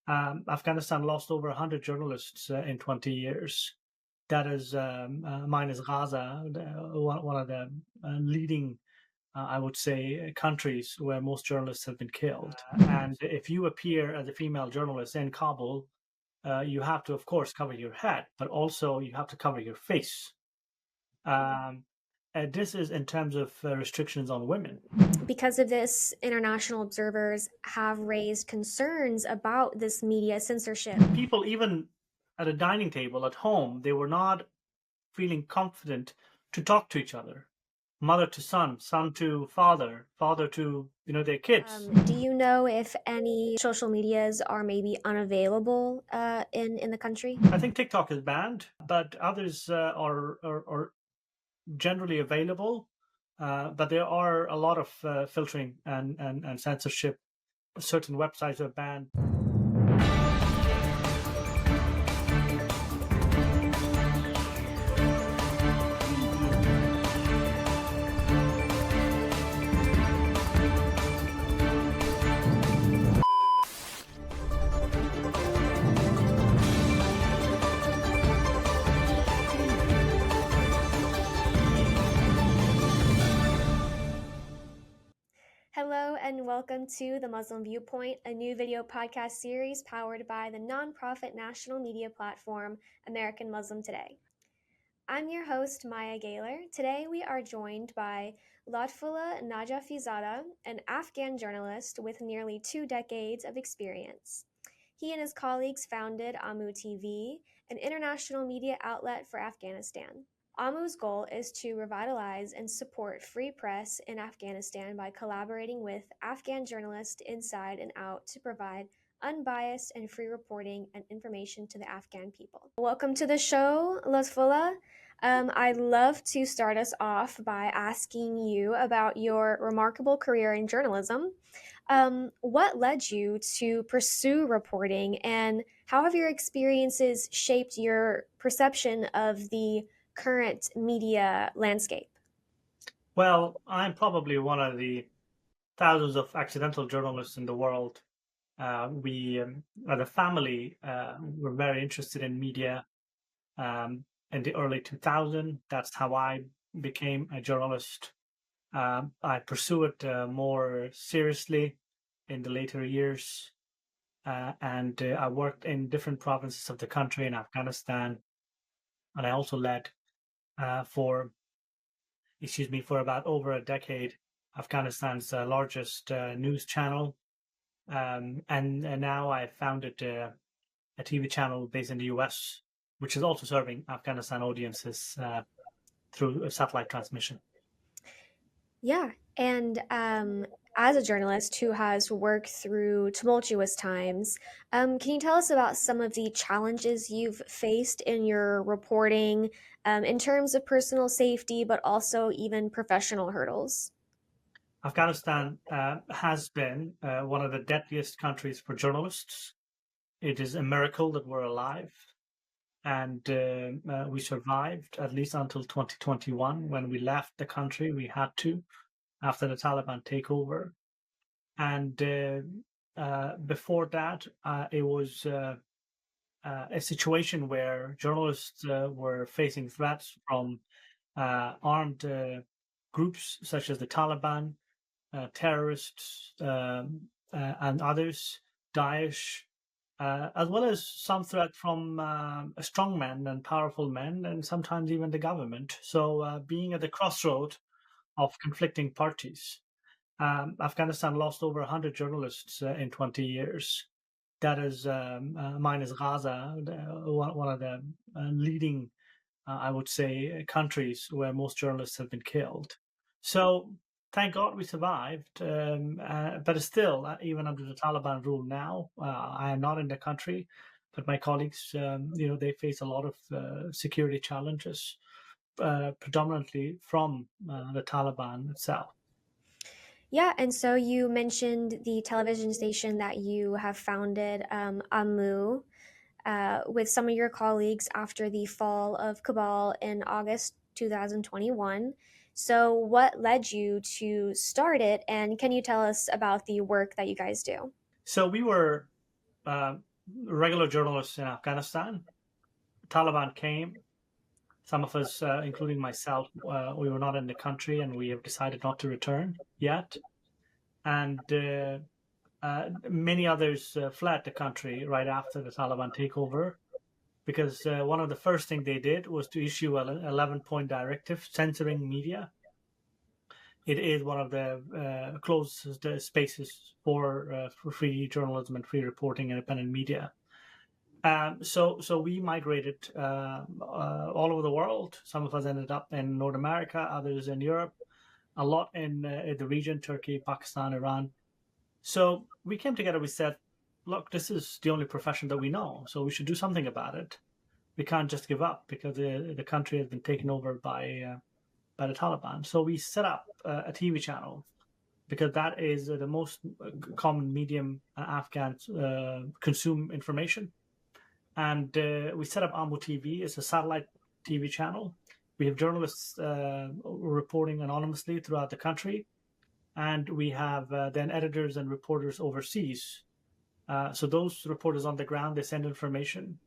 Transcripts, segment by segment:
Afghanistan lost over 100 journalists in 20 years. That is, mine is Gaza, one of the leading, I would say, countries where most journalists have been killed. And if you appear as a female journalist in Kabul, you have to, of course, cover your head, but also you have to cover your face. This is in terms of restrictions on women. Because of this, international observers have raised concerns about this media censorship. People, even at a dining table at home, they were not feeling confident to talk to each other. Mother to son, son to father, father to their kids. Do you know if any social medias are maybe unavailable in the country? I think TikTok is banned, but others are generally available. But there are a lot of filtering and censorship. Certain websites are banned. Hello and welcome to the Muslim Viewpoint, a new video podcast series powered by the nonprofit national media platform American Muslim Today. I'm your host, Maya Gayler. Today we are joined by Lotfullah Najafizada, an Afghan journalist with nearly 2 decades of experience. He and his colleagues founded Amu TV, an international media outlet for Afghanistan. Amu's goal is to revitalize and support free press in Afghanistan by collaborating with Afghan journalists inside and out to provide unbiased and free reporting and information to the Afghan people. Welcome to the show, Lotfullah. I'd love to start us off by asking you about your remarkable career in journalism. What led you to pursue reporting, and how have your experiences shaped your perception of the current media landscape? Well, I'm probably one of the thousands of accidental journalists in the world. We, as a family, were very interested in media in the early 2000s. That's how I became a journalist. I pursued it more seriously in the later years, and I worked in different provinces of the country in Afghanistan, and I also led for about over a decade, Afghanistan's largest news channel. And now I founded a TV channel based in the US, which is also serving Afghanistan audiences through satellite transmission. Yeah, and as a journalist who has worked through tumultuous times, can you tell us about some of the challenges you've faced in your reporting in terms of personal safety, but also even professional hurdles? Afghanistan has been one of the deadliest countries for journalists. It is a miracle that we're alive, and we survived at least until 2021 when we left the country. We had to, after the Taliban takeover. And before that, it was a situation where journalists were facing threats from armed groups such as the Taliban, terrorists, and others, Daesh, as well as some threat from strongmen and powerful men, and sometimes even the government. So being at the crossroad of conflicting parties. Afghanistan lost over 100 journalists in 20 years. That is, mine is Gaza, one of the leading, I would say, countries where most journalists have been killed. So thank God we survived. But still, even under the Taliban rule now, I am not in the country, but my colleagues, they face a lot of security challenges, predominantly from the Taliban itself. Yeah, and so you mentioned the television station that you have founded, Amu, with some of your colleagues after the fall of Kabul in August 2021. So, what led you to start it, and can you tell us about the work that you guys do? So we were regular journalists in Afghanistan. Taliban came. Some of us, including myself, we were not in the country, and we have decided not to return yet. And many others fled the country right after the Taliban takeover, because one of the first things they did was to issue an 11-point directive censoring media. It is one of the closest spaces for free journalism and free reporting, independent media. So we migrated all over the world. Some of us ended up in North America, others in Europe, a lot in the region, Turkey, Pakistan, Iran. So we came together, we said, look, this is the only profession that we know, so we should do something about it. We can't just give up because the country has been taken over by the Taliban. So we set up a TV channel, because that is the most common medium Afghans consume information. And we set up Amu TV. It's a satellite TV channel. We have journalists reporting anonymously throughout the country. And we have then editors and reporters overseas. So those reporters on the ground, they send information.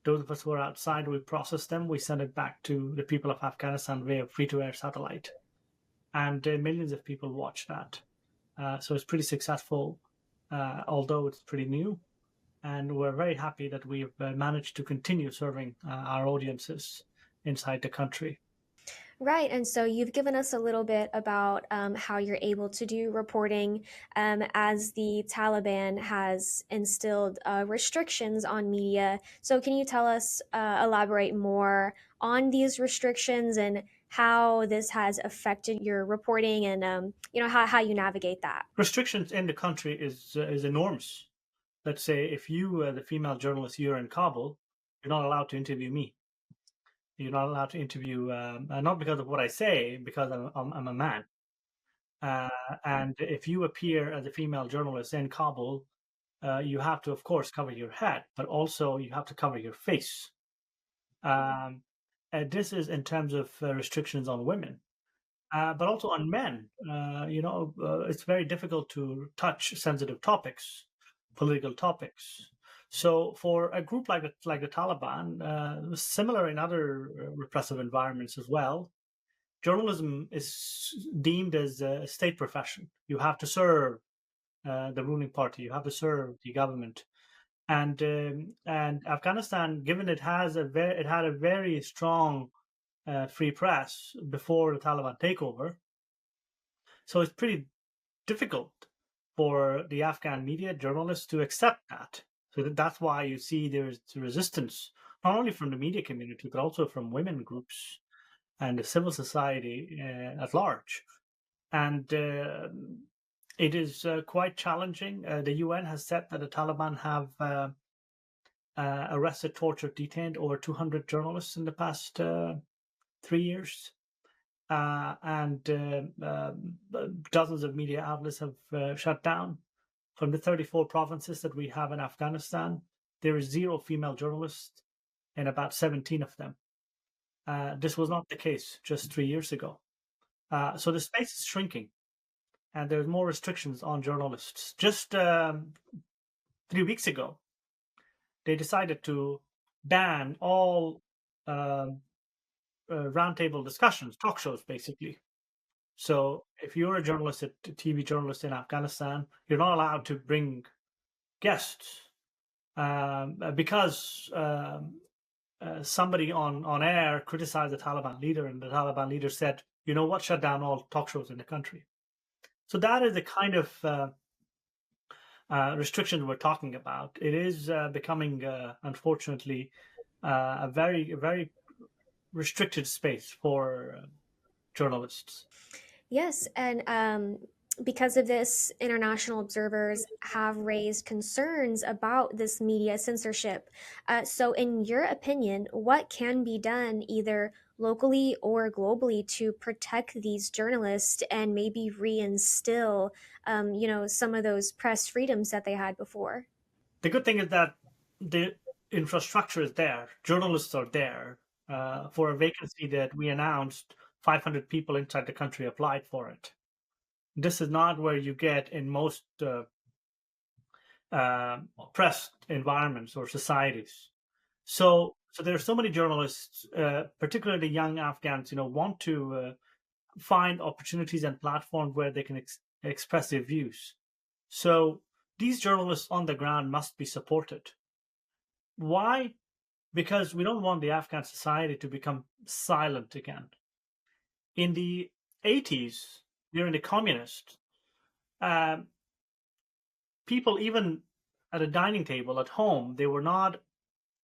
Those of us who are outside, we process them. We send it back to the people of Afghanistan via free-to-air satellite. And millions of people watch that. So it's pretty successful, although it's pretty new. And we're very happy that we've managed to continue serving our audiences inside the country. Right. And so you've given us a little bit about how you're able to do reporting as the Taliban has instilled restrictions on media. So can you tell us, elaborate more on these restrictions and how this has affected your reporting and, how you navigate that? Restrictions in the country is enormous. Let's say if you, the female journalist, you're in Kabul, you're not allowed to interview me. You're not allowed to interview, not because of what I say, because I'm a man. And if you appear as a female journalist in Kabul, you have to, of course, cover your head, but also you have to cover your face. This is in terms of restrictions on women, but also on men. It's very difficult to touch sensitive topics, political topics. So for a group like the Taliban, similar in other repressive environments as well, journalism is deemed as a state profession. You have to serve the ruling party. You have to serve the government. And Afghanistan, given it had a very strong free press before the Taliban takeover, so it's pretty difficult for the Afghan media journalists to accept that. So that's why you see there's resistance, not only from the media community, but also from women groups and the civil society at large. And it is quite challenging. The UN has said that the Taliban have arrested, tortured, detained over 200 journalists in the past 3 years. And dozens of media outlets have shut down. From the 34 provinces that we have in Afghanistan, there is 0 female journalists in about 17 of them. This was not the case just 3 years ago. So the space is shrinking, and there's more restrictions on journalists. Just 3 weeks ago, they decided to ban all roundtable discussions, talk shows, basically. So if you're a journalist, a TV journalist in Afghanistan, you're not allowed to bring guests because somebody on air criticized the Taliban leader, and the Taliban leader said, you know what, shut down all talk shows in the country. So that is the kind of restrictions we're talking about. It is becoming, unfortunately, a very, very restricted space for journalists. Yes, and because of this, international observers have raised concerns about this media censorship. So, in your opinion, what can be done either locally or globally to protect these journalists and maybe reinstill, some of those press freedoms that they had before? The good thing is that the infrastructure is there. Journalists are there. For a vacancy that we announced, 500 people inside the country applied for it. This is not where you get in most oppressed environments or societies. So there are so many journalists, particularly young Afghans, want to find opportunities and platforms where they can express their views. So these journalists on the ground must be supported. Why? Because we don't want the Afghan society to become silent again. In the 80s, during the communists, um, people, even at a dining table at home, they were not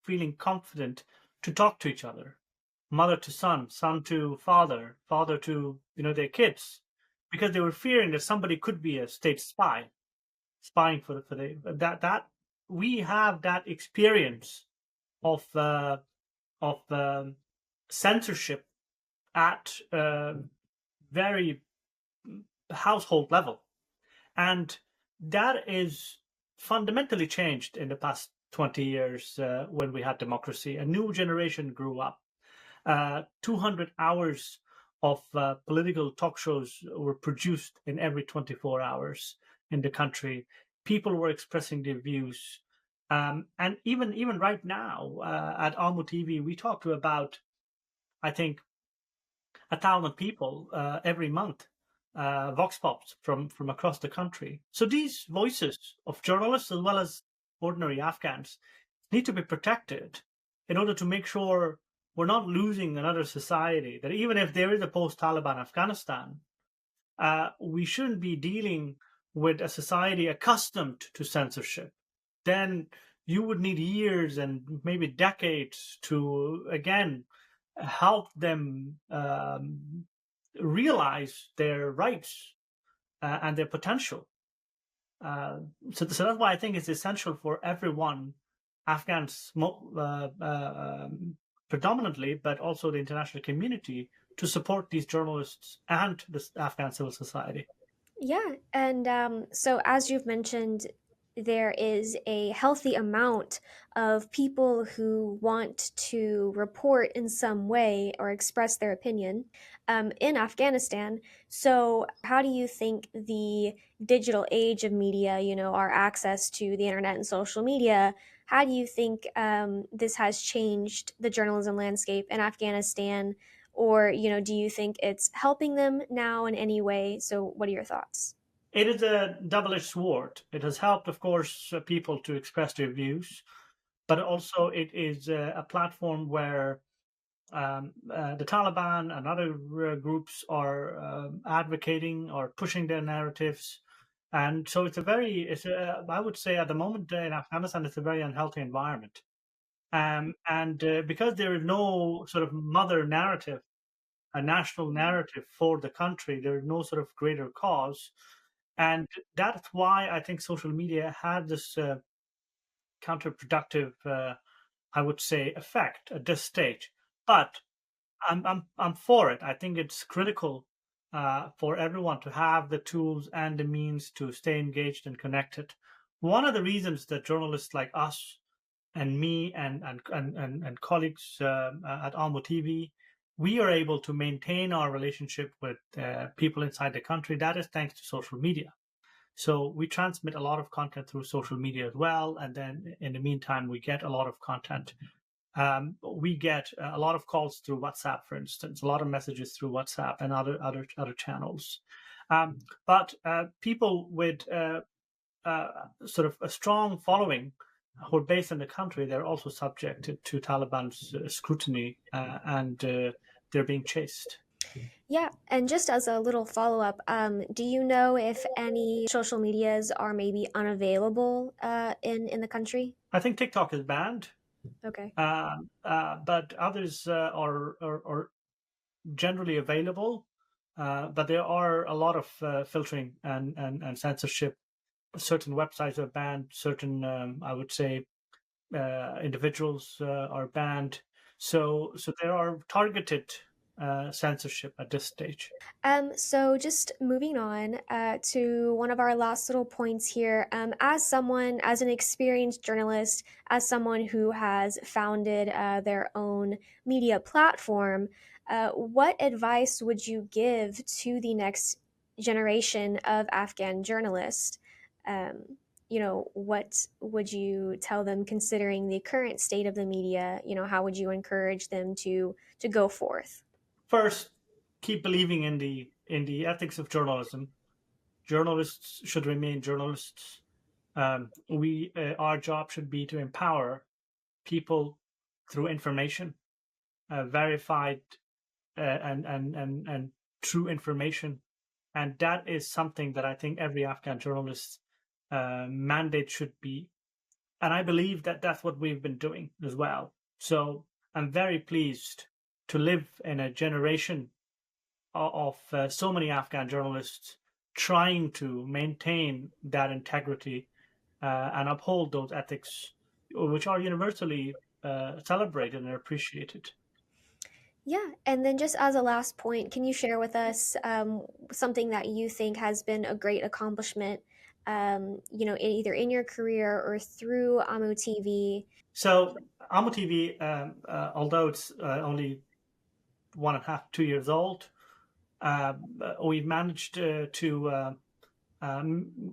feeling confident to talk to each other, mother to son, son to father, father to their kids, because they were fearing that somebody could be a state spy, spying for the that we have that experience of censorship at very household level, and that is fundamentally changed in the past 20 years when we had democracy. A new generation grew up. 200 hours of political talk shows were produced in every 24 hours in the country. People were expressing their views. And even right now at Amu TV, we talk to about, I think, 1,000 people every month, vox pops from across the country. So these voices of journalists as well as ordinary Afghans need to be protected in order to make sure we're not losing another society. That even if there is a post-Taliban Afghanistan, we shouldn't be dealing with a society accustomed to censorship. Then you would need years and maybe decades to again help them realize their rights and their potential. So that's why I think it's essential for everyone, Afghans predominantly, but also the international community, to support these journalists and the Afghan civil society. Yeah, and so as you've mentioned, there is a healthy amount of people who want to report in some way or express their opinion in Afghanistan. So, how do you think the digital age of media, our access to the internet and social media, how do you think this has changed the journalism landscape in Afghanistan? Or, do you think it's helping them now in any way? So, what are your thoughts? It is a double-edged sword. It has helped, of course, people to express their views, but also it is a platform where the Taliban and other groups are advocating or pushing their narratives. And so I would say at the moment in Afghanistan, it's a very unhealthy environment. And because there is no sort of mother narrative, a national narrative for the country, there is no sort of greater cause. And that's why I think social media had this counterproductive, I would say, effect at this stage. But I'm for it. I think it's critical for everyone to have the tools and the means to stay engaged and connected. One of the reasons that journalists like us and me and colleagues at Almo TV, we are able to maintain our relationship with people inside the country. That is thanks to social media. So we transmit a lot of content through social media as well, and then in the meantime, we get a lot of content. We get a lot of calls through WhatsApp, for instance, a lot of messages through WhatsApp and other channels. But people with sort of a strong following who are based in the country, they're also subjected to Taliban's scrutiny and they're being chased. Yeah, and just as a little follow-up, do you know if any social medias are maybe unavailable in the country? I think TikTok is banned, Okay. but others are generally available. But there are a lot of filtering and censorship. Certain websites are banned. Certain, I would say, individuals are banned. So there are targeted censorship at this stage. So just moving on to one of our last little points here. As an experienced journalist, as someone who has founded their own media platform, what advice would you give to the next generation of Afghan journalists? Um, what would you tell them considering the current state of the media? How would you encourage them to go forth? First, keep believing in the ethics of journalism. Journalists should remain journalists. Our job should be to empower people through information, verified and true information, and that is something that I think every Afghan journalist's mandate should be. And I believe that that's what we've been doing as well. So I'm very pleased to live in a generation of so many Afghan journalists trying to maintain that integrity and uphold those ethics, which are universally celebrated and appreciated. Yeah, and then just as a last point, can you share with us something that you think has been a great accomplishment, either in your career or through Amu TV? So Amu TV, although it's only 1.5, 2 years old, we've managed to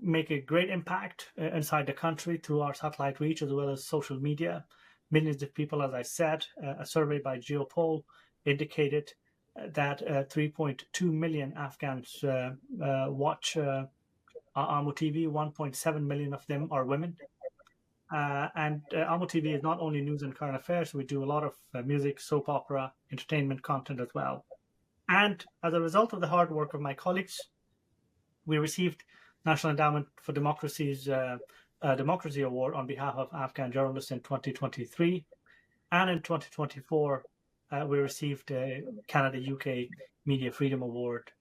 make a great impact inside the country through our satellite reach as well as social media. Millions of people, as I said, a survey by Geopoll indicated that 3.2 million Afghans watch Amu TV. 1.7 million of them are women. And Amu TV is not only news and current affairs. We do a lot of music, soap opera, entertainment content as well. And as a result of the hard work of my colleagues, we received National Endowment for Democracy's Democracy Award on behalf of Afghan journalists in 2023. And in 2024, we received a Canada-UK Media Freedom Award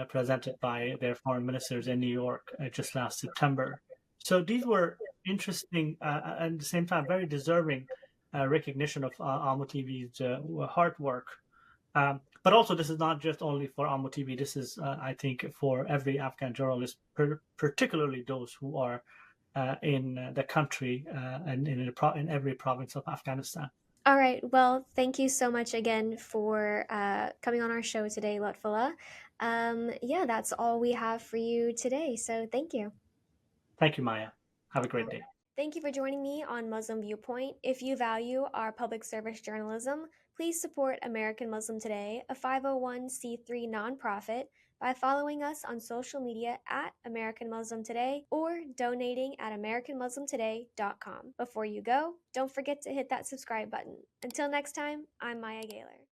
presented by their foreign ministers in New York just last September. So these were interesting and at the same time very deserving recognition of Amu TV's hard work. But also, this is not just only for Amu TV. This is, I think, for every Afghan journalist, particularly those who are in the country and in every province of Afghanistan. All right. Well, thank you so much again for coming on our show today, Lotfullah. Yeah, that's all we have for you today. So thank you. Thank you, Maya. Have a great day. Thank you for joining me on Muslim Viewpoint. If you value our public service journalism, please support American Muslim Today, a 501c3 nonprofit, by following us on social media at American Muslim Today or donating at AmericanMuslimToday.com. Before you go, don't forget to hit that subscribe button. Until next time, I'm Maya Gayler.